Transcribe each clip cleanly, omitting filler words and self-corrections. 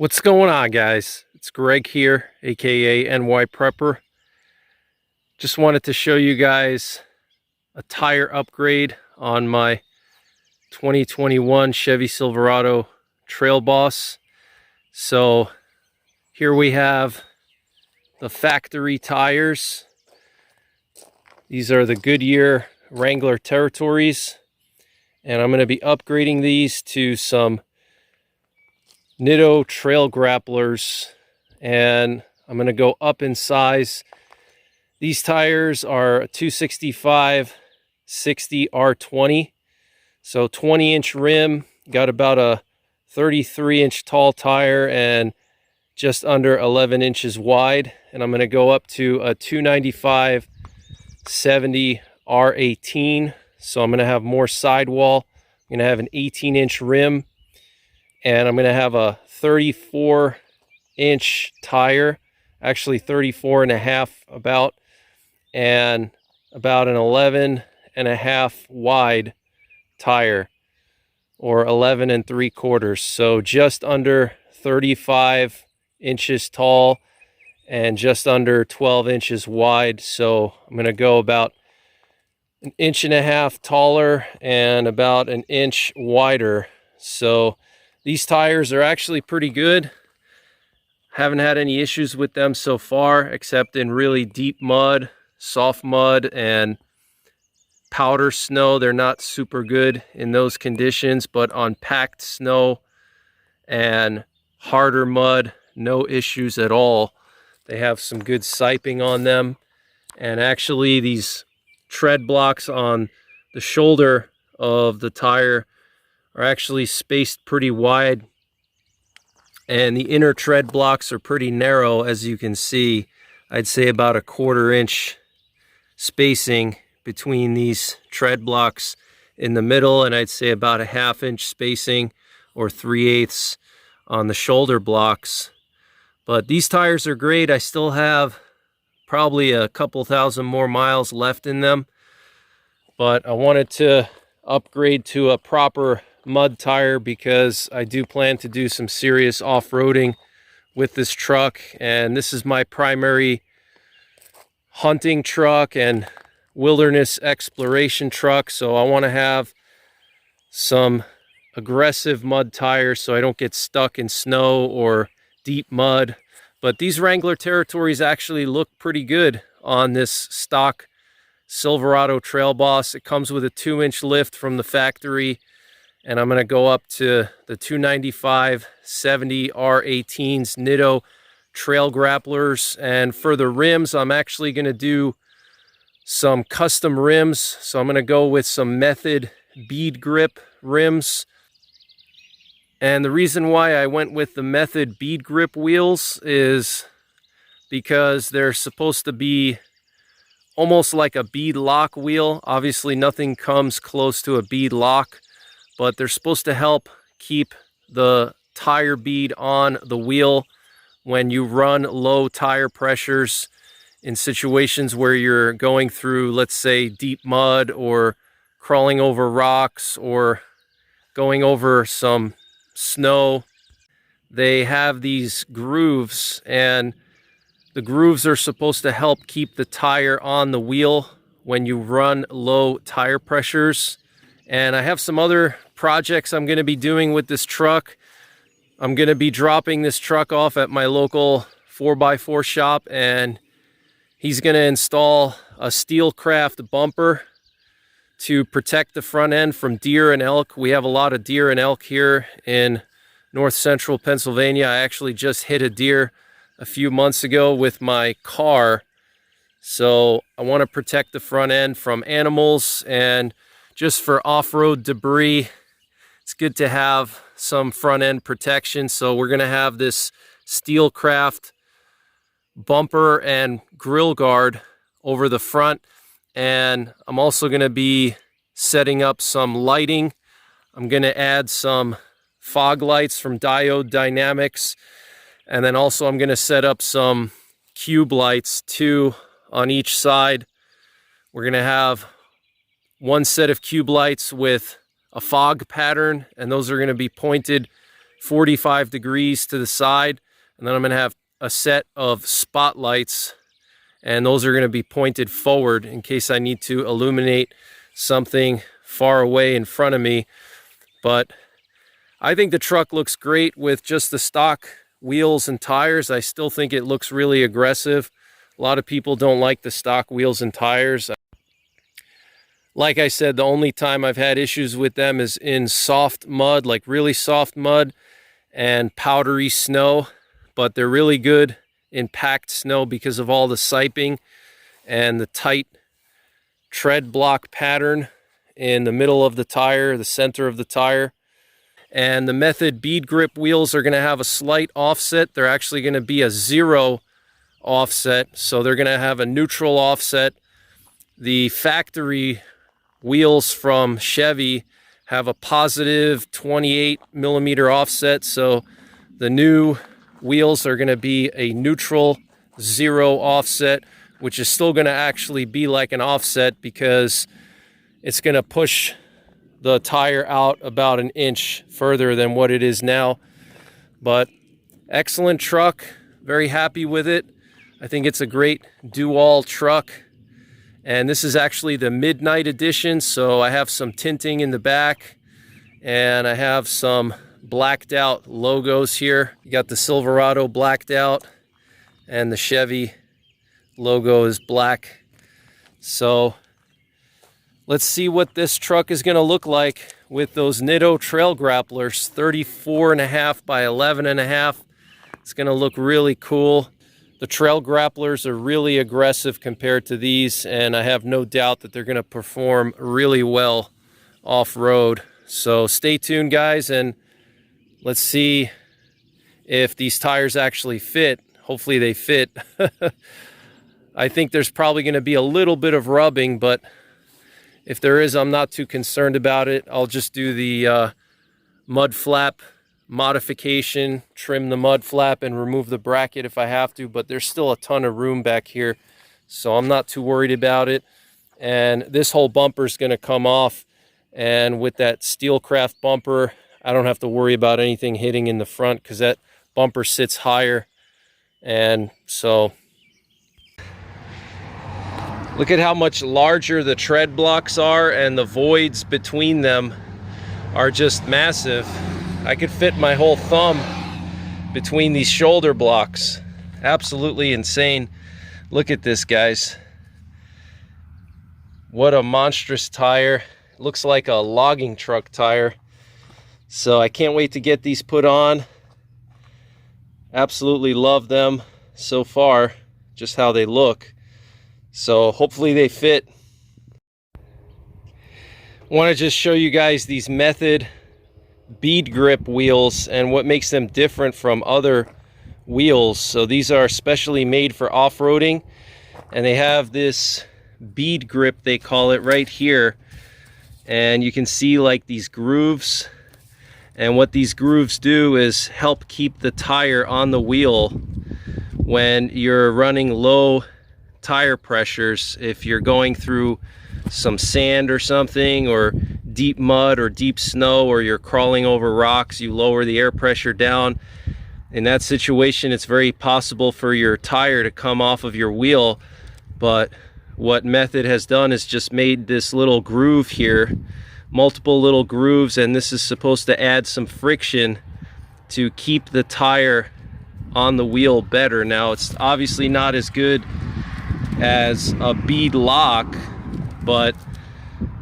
What's going on, guys? It's Greg here, aka NYPrepper. Just wanted to show you guys a tire upgrade on my 2021 Chevy Silverado Trail Boss. So here we have the factory tires. These are the Goodyear Wrangler Territories, and I'm going to be upgrading these to some Trail Grapplers, and I'm going to go up in size. These tires are a 265/60 R20, so 20-inch rim, got about a 33-inch tall tire and just under 11 inches wide, and I'm going to go up to a 295/70 R18, so I'm going to have more sidewall. I'm going to have an 18-inch rim, and I'm going to have a 34-inch tire, actually 34 and a half about, and about an 11 and a half wide tire, or 11 3/4. So just under 35 inches tall and just under 12 inches wide. So I'm going to go about an inch and a half taller and about an inch wider. So these tires are actually pretty good. Haven't had any issues with them so far, except in really deep mud, soft mud, and powder snow. They're not super good in those conditions, but on packed snow and harder mud, no issues at all. They have some good siping on them. And actually, these tread blocks on the shoulder of the tire are actually spaced pretty wide, and the inner tread blocks are pretty narrow, as you can see. I'd say about a 1/4 inch spacing between these tread blocks in the middle, and I'd say about a 1/2 inch spacing or 3/8 on the shoulder blocks. But these tires are great. I still have probably a couple thousand more miles left in them, but I wanted to upgrade to a proper mud tire because I do plan to do some serious off-roading with this truck, and this is my primary hunting truck and wilderness exploration truck, so I want to have some aggressive mud tires so I don't get stuck in snow or deep mud. But these Wrangler Territories actually look pretty good on this stock Silverado Trail Boss. It comes with a 2-inch lift from the factory, and I'm going to go up to the 295/70 R18s Trail Grapplers. And for the rims, I'm actually going to do some custom rims. So I'm going to go with some Method Bead grip rims. And the reason why I went with the Method Bead grip wheels is because they're supposed to be almost like a bead lock wheel. Obviously, nothing comes close to a bead lock, but they're supposed to help keep the tire bead on the wheel when you run low tire pressures in situations where you're going through, let's say, deep mud or crawling over rocks or going over some snow. They have these grooves, and the grooves are supposed to help keep the tire on the wheel when you run low tire pressures. And I have some other projects I'm going to be doing with this truck. I'm going to be dropping this truck off at my local 4x4 shop, and he's going to install a Steelcraft bumper to protect the front end from deer and elk. We have a lot of deer and elk here in north central Pennsylvania. I actually just hit a deer a few months ago with my car. So I want to protect the front end from animals, and just for off-road debris, it's good to have some front end protection. So we're going to have this Steelcraft bumper and grill guard over the front, and I'm also going to be setting up some lighting. I'm going to add some fog lights from Diode Dynamics, and then also I'm going to set up some cube lights, 2 on each side. We're going to have one set of cube lights with a fog pattern, and those are going to be pointed 45 degrees to the side, and then I'm going to have a set of spotlights, and those are going to be pointed forward in case I need to illuminate something far away in front of me. But I think the truck looks great with just the stock wheels and tires. I still think it looks really aggressive. A lot of people don't like the stock wheels and tires. Like I said, the only time I've had issues with them is in soft mud, like really soft mud and powdery snow, but they're really good in packed snow because of all the siping and the tight tread block pattern in the middle of the tire, the center of the tire. And the Method bead grip wheels are going to have a slight offset. They're actually going to be a 0 offset, so they're going to have a neutral offset. The factory wheels from Chevy have a positive 28 millimeter offset, so the new wheels are going to be a neutral 0 offset, which is still going to actually be like an offset because it's going to push the tire out about an inch further than what it is now. But excellent truck, very happy with it. I think it's a great do-all truck. And this is actually the midnight edition, so I have some tinting in the back and I have some blacked out logos here. You got the Silverado blacked out and the Chevy logo is black. So let's see what this truck is going to look like with those Nitto trail grapplers, 34.5 by 11.5. It's going to look really cool. The trail grapplers are really aggressive compared to these, and I have no doubt that they're going to perform really well off-road. So stay tuned, guys, and let's see if these tires actually fit. Hopefully they fit. I think there's probably going to be a little bit of rubbing, but if there is, I'm not too concerned about it. I'll just do the mud flap modification, trim the mud flap and remove the bracket if I have to, but there's still a ton of room back here, so I'm not too worried about it. And this whole bumper is going to come off, and with that Steelcraft bumper, I don't have to worry about anything hitting in the front because that bumper sits higher. And so look at how much larger the tread blocks are, and the voids between them are just massive. I could fit my whole thumb between these shoulder blocks. Absolutely insane. Look at this, guys. What a monstrous tire. Looks like a logging truck tire. So I can't wait to get these put on. Absolutely love them so far, just how they look. So hopefully they fit. I want to just show you guys these Method bead grip wheels and what makes them different from other wheels. So these are specially made for off-roading, and they have this bead grip, they call it, right here. And you can see like these grooves, and what these grooves do is help keep the tire on the wheel when you're running low tire pressures. If you're going through some sand or something, or deep mud or deep snow, or you're crawling over rocks, you lower the air pressure down. In that situation, it's very possible for your tire to come off of your wheel. But what Method has done is just made this little groove here, multiple little grooves, and this is supposed to add some friction to keep the tire on the wheel better. Now, it's obviously not as good as a bead lock, but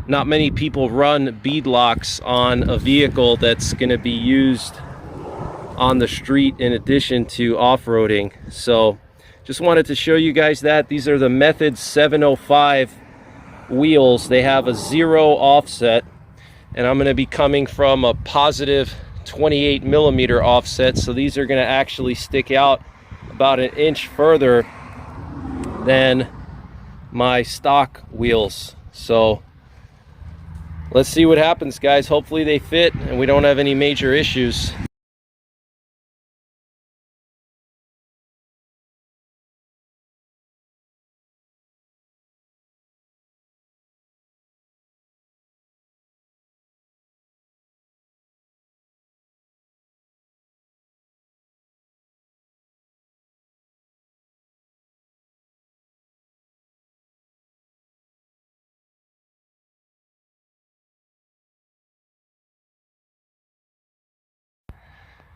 not many people run bead locks on a vehicle that's going to be used on the street in addition to off-roading. So just wanted to show you guys that. These are the Method 705 wheels. They have a 0 offset, and I'm going to be coming from a positive 28 millimeter offset, so these are going to actually stick out about an inch further than my stock wheels. So let's see what happens, guys. Hopefully they fit and we don't have any major issues.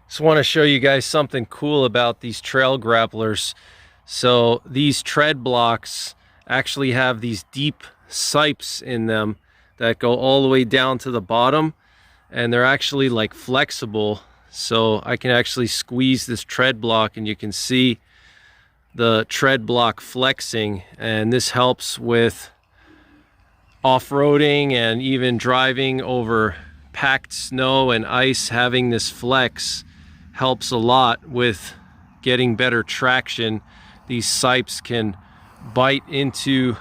Just want to show you guys something cool about these trail grapplers. So these tread blocks actually have these deep sipes in them that go all the way down to the bottom, and they're actually like flexible. So I can actually squeeze this tread block and you can see the tread block flexing, and this helps with off-roading and even driving over packed snow and ice. Having this flex helps a lot with getting better traction. These sipes can bite into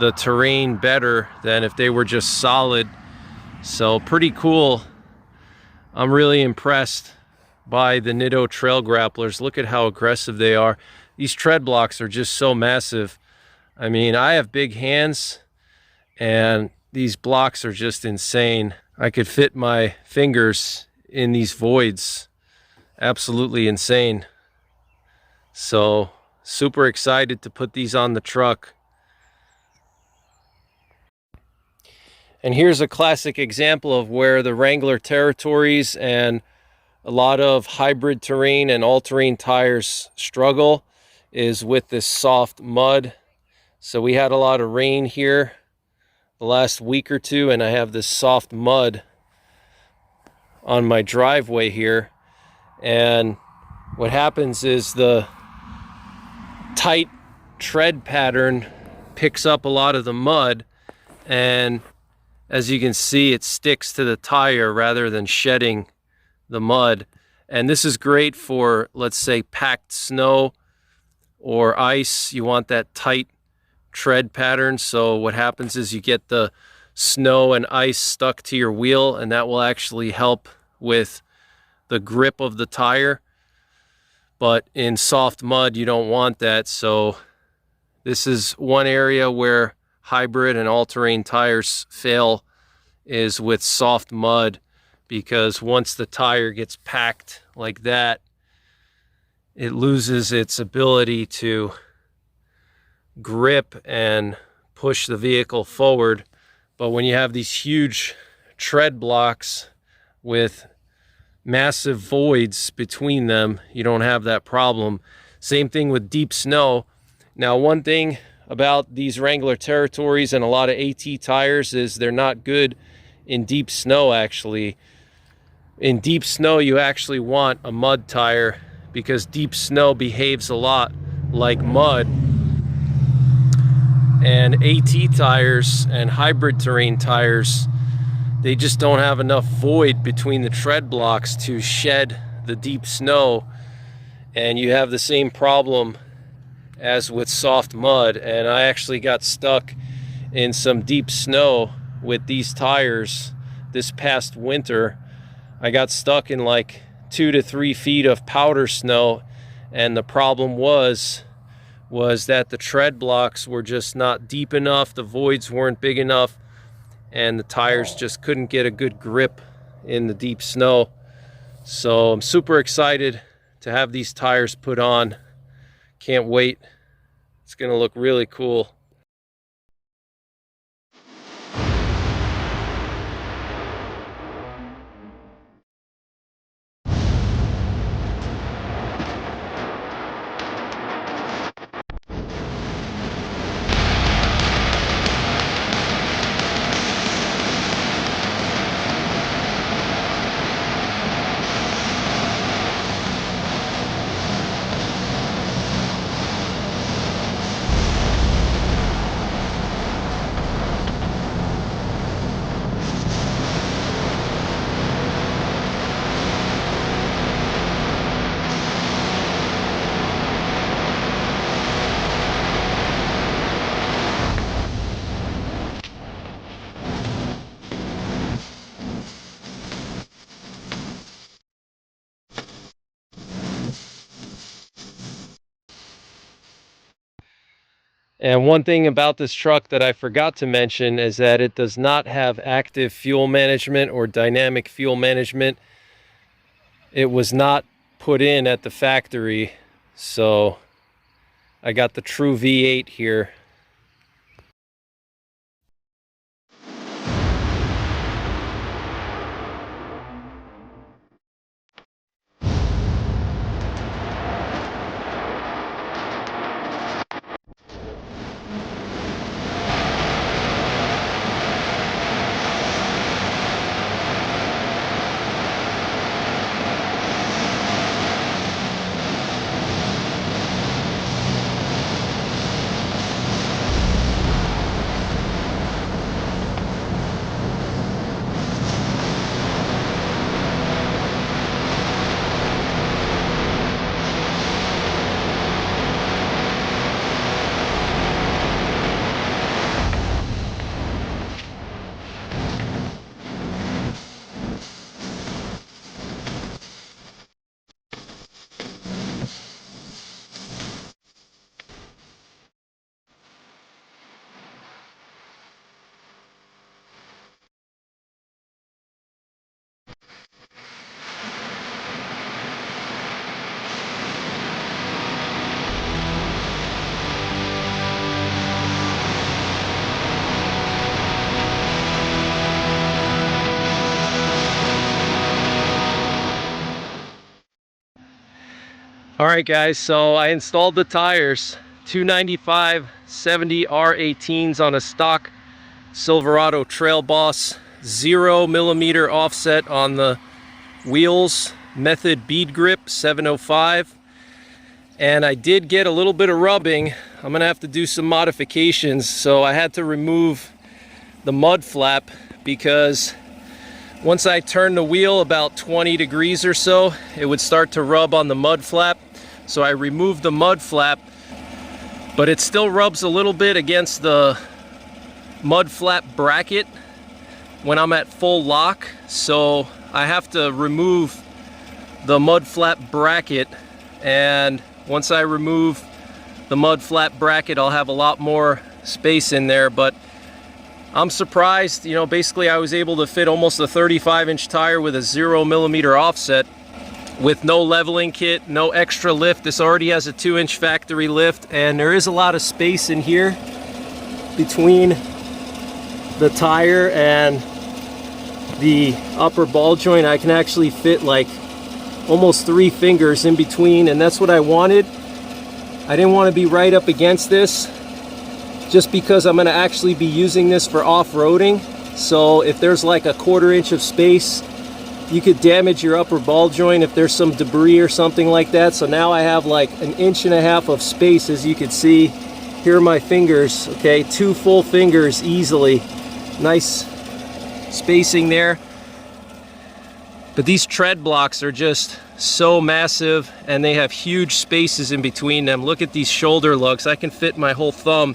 the terrain better than if they were just solid. So pretty cool. I'm really impressed by the Nitto trail grapplers. Look at how aggressive they are. These tread blocks are just so massive. I mean, I have big hands and these blocks are just insane. I could fit my fingers in these voids. Absolutely insane. So super excited to put these on the truck. And here's a classic example of where the Wrangler Territories and a lot of hybrid terrain and all-terrain tires struggle, is with this soft mud. So we had a lot of rain here the last week or two, and I have this soft mud on my driveway here. And what happens is the tight tread pattern picks up a lot of the mud, and as you can see, it sticks to the tire rather than shedding the mud. And this is great for, let's say, packed snow or ice. You want that tight tread pattern. So what happens is you get the snow and ice stuck to your wheel, and that will actually help with the grip of the tire. But in soft mud, you don't want that. So this is one area where hybrid and all-terrain tires fail, is with soft mud, because once the tire gets packed like that, it loses its ability to grip and push the vehicle forward. But when you have these huge tread blocks with massive voids between them, you don't have that problem. Same thing with deep snow. Now, one thing about these Wrangler Territories and a lot of AT tires is they're not good in deep snow. Actually, in deep snow, you actually want a mud tire, because deep snow behaves a lot like mud. And AT tires and hybrid terrain tires, they just don't have enough void between the tread blocks to shed the deep snow. And you have the same problem as with soft mud. And I actually got stuck in some deep snow with these tires this past winter. I got stuck in like 2 to 3 feet of powder snow, and the problem was that the tread blocks were just not deep enough, the voids weren't big enough, and the tires just couldn't get a good grip in the deep snow. So I'm super excited to have these tires put on. Can't wait. It's gonna look really cool. And one thing about this truck that I forgot to mention is that it does not have active fuel management or dynamic fuel management. It was not put in at the factory, so I got the true V8 here. All right guys, so I installed the tires, 295 70 R18s on a stock Silverado Trail Boss, 0mm offset on the wheels, method bead grip 705. And I did get a little bit of rubbing. I'm gonna have to do some modifications, so I had to remove the mud flap because once I turned the wheel about 20 degrees or so, it would start to rub on the mud flap. So I removed the mud flap, but it still rubs a little bit against the mud flap bracket when I'm at full lock. So I have to remove the mud flap bracket, and once I remove the mud flap bracket, I'll have a lot more space in there. But I'm surprised, you know, basically I was able to fit almost a 35-inch tire with a 0mm offset with no leveling kit, no extra lift. This already has a 2-inch factory lift, and there is a lot of space in here between the tire and the upper ball joint. I can actually fit like almost 3 fingers in between, and that's what I wanted. I didn't want to be right up against this just because I'm going to actually be using this for off-roading. So if there's like a 1/4 inch of space, you could damage your upper ball joint if there's some debris or something like that. So now I have like 1.5 inches of space, as you can see. Here are my fingers, okay, 2 full fingers easily. Nice spacing there. But these tread blocks are just so massive, and they have huge spaces in between them. Look at these shoulder lugs. I can fit my whole thumb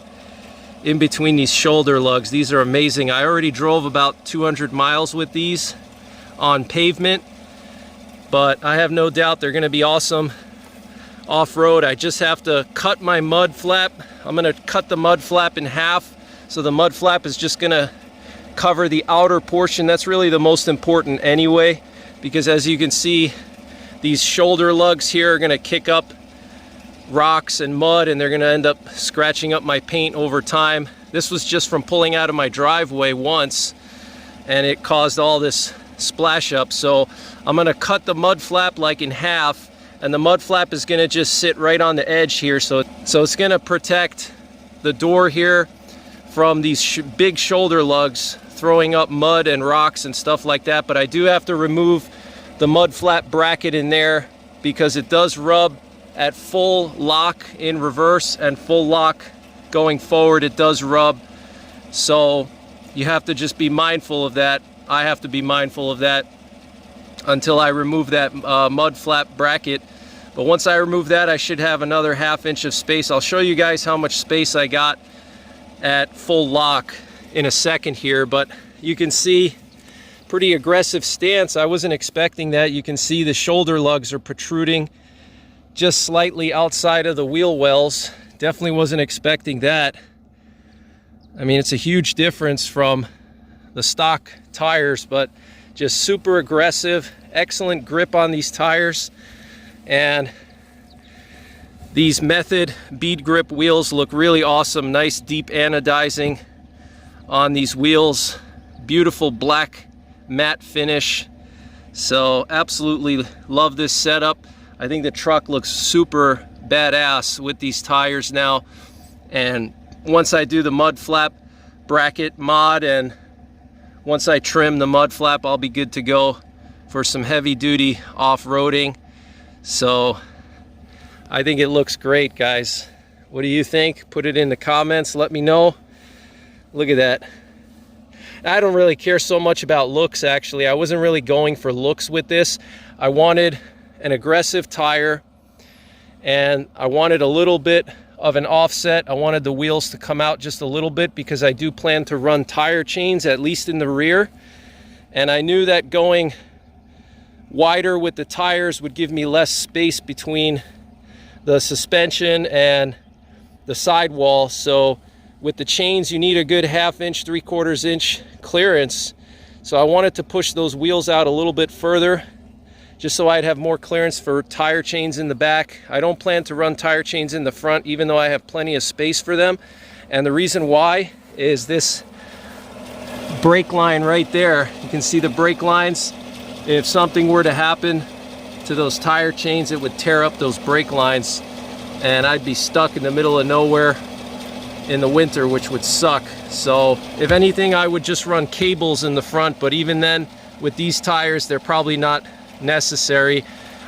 in between these shoulder lugs. These are amazing. I already drove about 200 miles with these on pavement, but I have no doubt they're going to be awesome off-road. I just have to cut my mud flap. I'm going to cut the mud flap in half, so the mud flap is just going to cover the outer portion. That's really the most important anyway, because as you can see, these shoulder lugs here are going to kick up rocks and mud, and they're going to end up scratching up my paint over time. This was just from pulling out of my driveway once, and it caused all this splash up. So I'm going to cut the mud flap like in half, and the mud flap is going to just sit right on the edge here. So it's going to protect the door here from these big shoulder lugs throwing up mud and rocks and stuff like that. But I do have to remove the mud flap bracket in there because it does rub at full lock in reverse and full lock going forward. It does rub, so you have to just be mindful of that. I have to be mindful of that until I remove that mud flap bracket. But once I remove that, I should have another 1/2 inch of space. I'll show you guys how much space I got at full lock in a second here, but you can see pretty aggressive stance. I wasn't expecting that. You can see the shoulder lugs are protruding just slightly outside of the wheel wells. Definitely wasn't expecting that. I mean, it's a huge difference from the stock tires, but just super aggressive, excellent grip on these tires. And these method bead grip wheels look really awesome. Nice deep anodizing on these wheels. Beautiful black matte finish. So absolutely love this setup. I think the truck looks super badass with these tires now. And once I do the mud flap bracket mod, and once I trim the mud flap, I'll be good to go for some heavy duty off-roading. So I think it looks great, guys. What do you think? Put it in the comments, let me know. Look at that. I don't really care so much about looks, actually. I wasn't really going for looks with this. I wanted an aggressive tire, and I wanted a little bit of an offset. I wanted the wheels to come out just a little bit because I do plan to run tire chains, at least in the rear. And I knew that going wider with the tires would give me less space between the suspension and the sidewall. So with the chains, you need a good 1/2 inch, 3/4 inch clearance. So I wanted to push those wheels out a little bit further, just so I'd have more clearance for tire chains in the back. I don't plan to run tire chains in the front, even though I have plenty of space for them. And the reason why is this brake line right there. You can see the brake lines. If something were to happen to those tire chains, it would tear up those brake lines and I'd be stuck in the middle of nowhere in the winter, which would suck. So if anything, I would just run cables in the front, but even then with these tires, they're probably not necessary.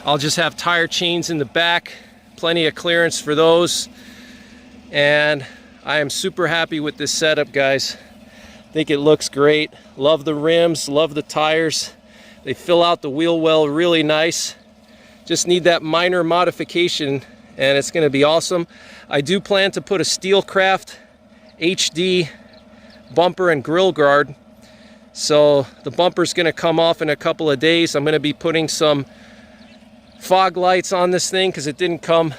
I'll just have tire chains in the back, plenty of clearance for those. And I am super happy with this setup, guys. I think it looks great. Love the rims, love the tires. They fill out the wheel well really nice. Just need that minor modification and it's gonna be awesome. I do plan to put a Steelcraft HD bumper and grill guard. So the bumper's gonna come off in a couple of days. I'm gonna be putting some fog lights on this thing because it didn't come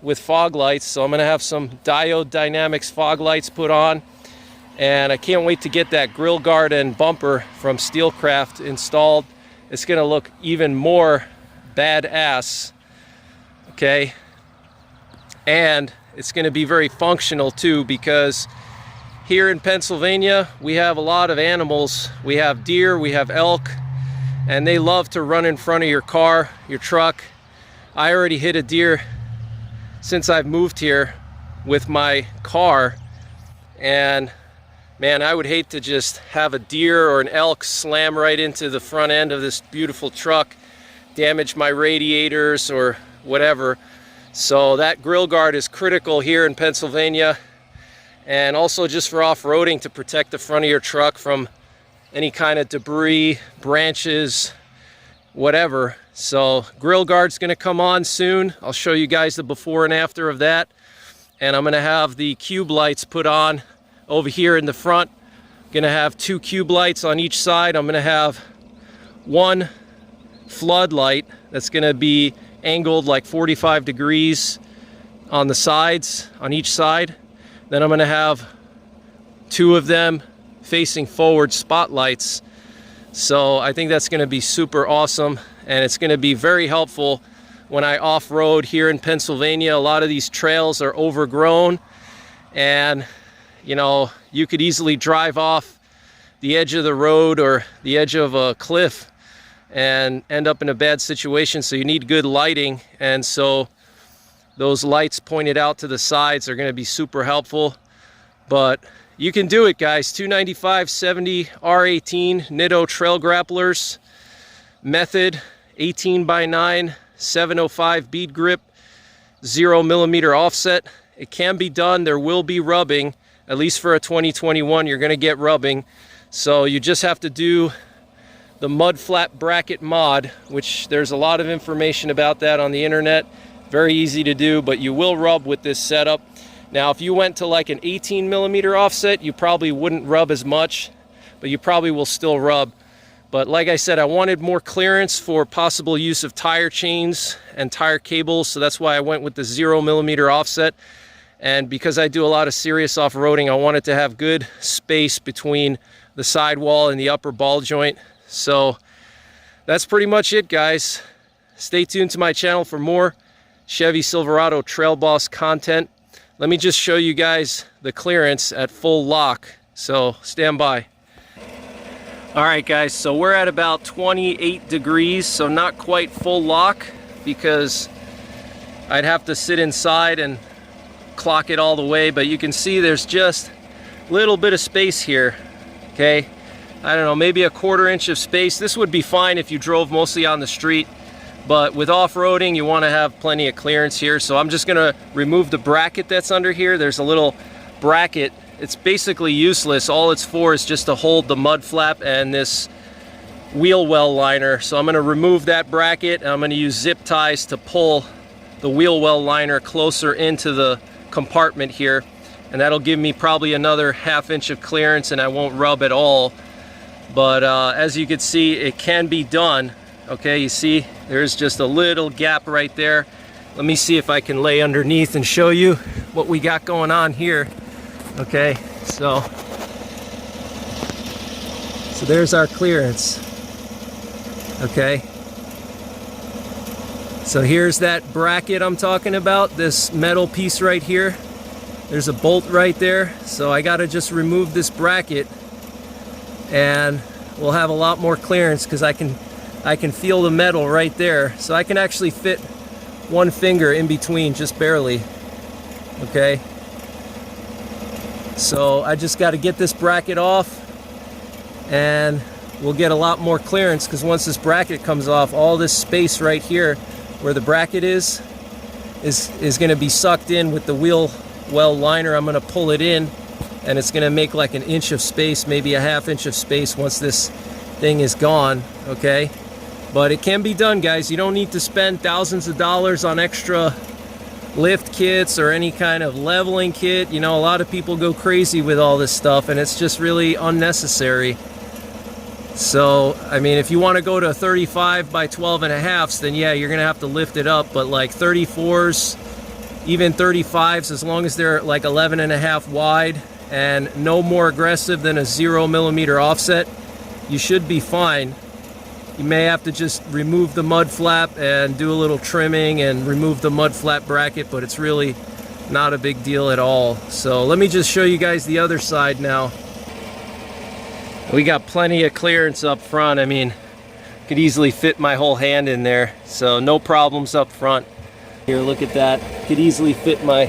with fog lights. So I'm gonna have some Diode Dynamics fog lights put on. And I can't wait to get that grill guard and bumper from Steelcraft installed. It's gonna look even more badass, okay? And it's gonna be very functional too, because here in Pennsylvania, we have a lot of animals. We have deer, we have elk, and they love to run in front of your car, your truck. I already hit a deer since I've moved here with my car, and man, I would hate to just have a deer or an elk slam right into the front end of this beautiful truck, damage my radiators or whatever. So that grill guard is critical here in Pennsylvania, and also just for off-roading to protect the front of your truck from any kind of debris, branches, whatever. So grill guard's gonna come on soon. I'll show you guys the before and after of that. And I'm gonna have the cube lights put on over here in the front. I'm gonna have 2 cube lights on each side. I'm gonna have one floodlight that's gonna be angled like 45 degrees on the sides, on each side. Then I'm gonna have 2 of them facing forward spotlights. So I think that's gonna be super awesome, and it's gonna be very helpful when I off-road here in Pennsylvania. A lot of these trails are overgrown, and you know, you could easily drive off the edge of the road or the edge of a cliff and end up in a bad situation. So you need good lighting, and so those lights pointed out to the sides are going to be super helpful. But you can do it, guys. 295/70 R18 Nitto trail grapplers, method 18x9 705 bead grip, 0mm offset. It can be done. There will be rubbing, at least for a 2021. You're going to get rubbing, so you just have to do the mud flap bracket mod, which there's a lot of information about that on the internet. Very easy to do, but you will rub with this setup. Now if you went to like an 18mm offset, you probably wouldn't rub as much, but you probably will still rub. But like I said, I wanted more clearance for possible use of tire chains and tire cables, so that's why I went with the 0mm offset. And because I do a lot of serious off-roading, I wanted to have good space between the sidewall and the upper ball joint. So that's pretty much it, guys. Stay tuned to my channel for more Chevy Silverado Trail Boss content. Let me just show you guys the clearance at full lock, so stand by. All right, guys, so we're at about 28 degrees, so not quite full lock, because I'd have to sit inside and clock it all the way, but you can see there's just a little bit of space here, okay? I don't know, maybe a 1/4 inch of space. This would be fine if you drove mostly on the street, but with off-roading, you want to have plenty of clearance here. So I'm just gonna remove the bracket that's under here. There's a little bracket. It's basically useless. All it's for is just to hold the mud flap and this wheel well liner. So I'm gonna remove that bracket, and I'm gonna use zip ties to pull the wheel well liner closer into the compartment here, and that'll give me probably another 1/2 inch of clearance, and I won't rub at all. But as you can see, it can be done. Okay, you see there's just a little gap right there. Let me see if I can lay underneath and show you what we got going on here. Okay, so there's our clearance. Okay, so here's that bracket I'm talking about, this metal piece right here. There's a bolt right there, so I gotta just remove this bracket, and we'll have a lot more clearance because I can I can feel the metal right there. So I can actually fit one finger in between, just barely. Okay. So I just got to get this bracket off, and we'll get a lot more clearance, because once this bracket comes off, all this space right here where the bracket is going to be sucked in with the wheel well liner. I'm going to pull it in, and it's going to make like an inch of space, maybe a ½ inch of space once this thing is gone. Okay, but it can be done, guys. You don't need to spend thousands of dollars on extra lift kits or any kind of leveling kit. You know, a lot of people go crazy with all this stuff, and it's just really unnecessary. So I mean, if you want to go to 35 by 12.5s, then yeah, you're gonna have to lift it up. But like 34s, even 35s, as long as they're like 11.5 wide and no more aggressive than a 0mm offset, you should be fine. You may have to just remove the mud flap and do a little trimming and remove the mud flap bracket, but it's really not a big deal at all. So let me just show you guys the other side now. We got plenty of clearance up front. I mean, could easily fit my whole hand in there, so no problems up front. Here, look at that. Could easily fit my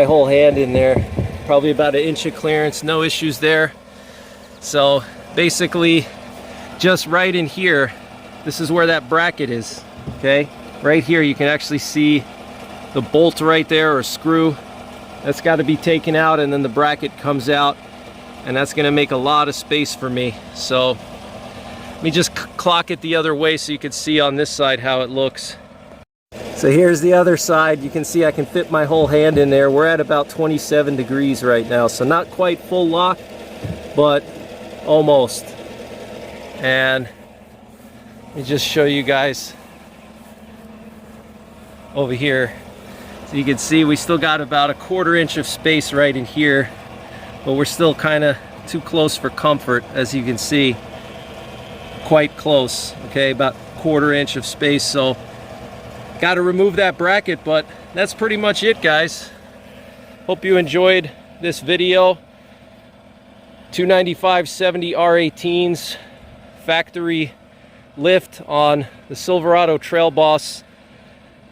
whole hand in there. Probably about an inch of clearance, no issues there. So basically, just right in here, this is where that bracket is. Okay, right here you can actually see the bolt right there, or screw. That's got to be taken out, and then the bracket comes out, and that's going to make a lot of space for me. So let me just clock it the other way so you can see on this side how it looks. So here's the other side. You can see I can fit my whole hand in there. We're at about 27 degrees right now, so not quite full lock, but almost. And let me just show you guys over here. So you can see we still got about a 1/4 inch of space right in here, but we're still kind of too close for comfort, as you can see. Quite close, okay, about 1/4 inch of space. So got to remove that bracket, but that's pretty much it, guys. Hope you enjoyed this video. 295/70 R18s factory lift on the Silverado Trail Boss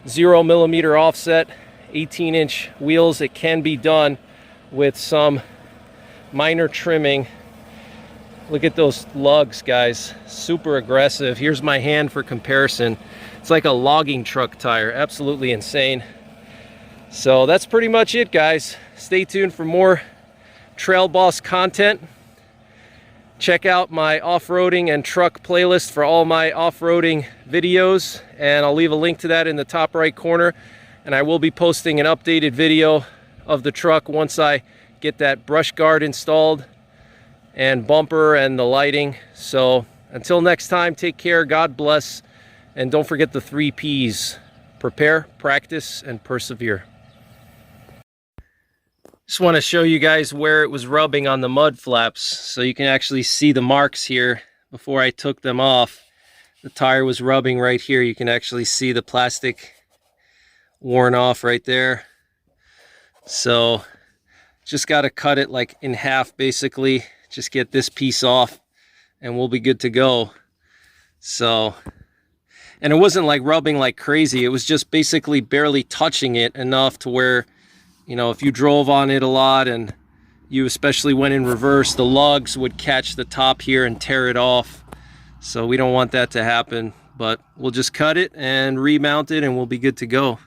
0mm offset, 18-inch wheels. It can be done with some minor trimming. Look at those lugs, guys, super aggressive. Here's my hand for comparison. It's like a logging truck tire, absolutely insane. So that's pretty much it, guys. Stay tuned for more Trail Boss content. Check out my off-roading and truck playlist for all my off-roading videos, and I'll leave a link to that in the top right corner. And I will be posting an updated video of the truck once I get that brush guard installed and bumper and the lighting. So until next time, take care, God bless, and don't forget the 3 P's: prepare, practice, and persevere. Just want to show you guys where it was rubbing on the mud flaps, so you can actually see the marks here. Before I took them off, the tire was rubbing right here. You can actually see the plastic worn off right there. So just got to cut it like in half, basically. Just get this piece off and we'll be good to go. So, and it wasn't like rubbing like crazy. It was just basically barely touching it enough to where, you know, if you drove on it a lot and you especially went in reverse, the lugs would catch the top here and tear it off. So we don't want that to happen, but we'll just cut it and remount it and we'll be good to go.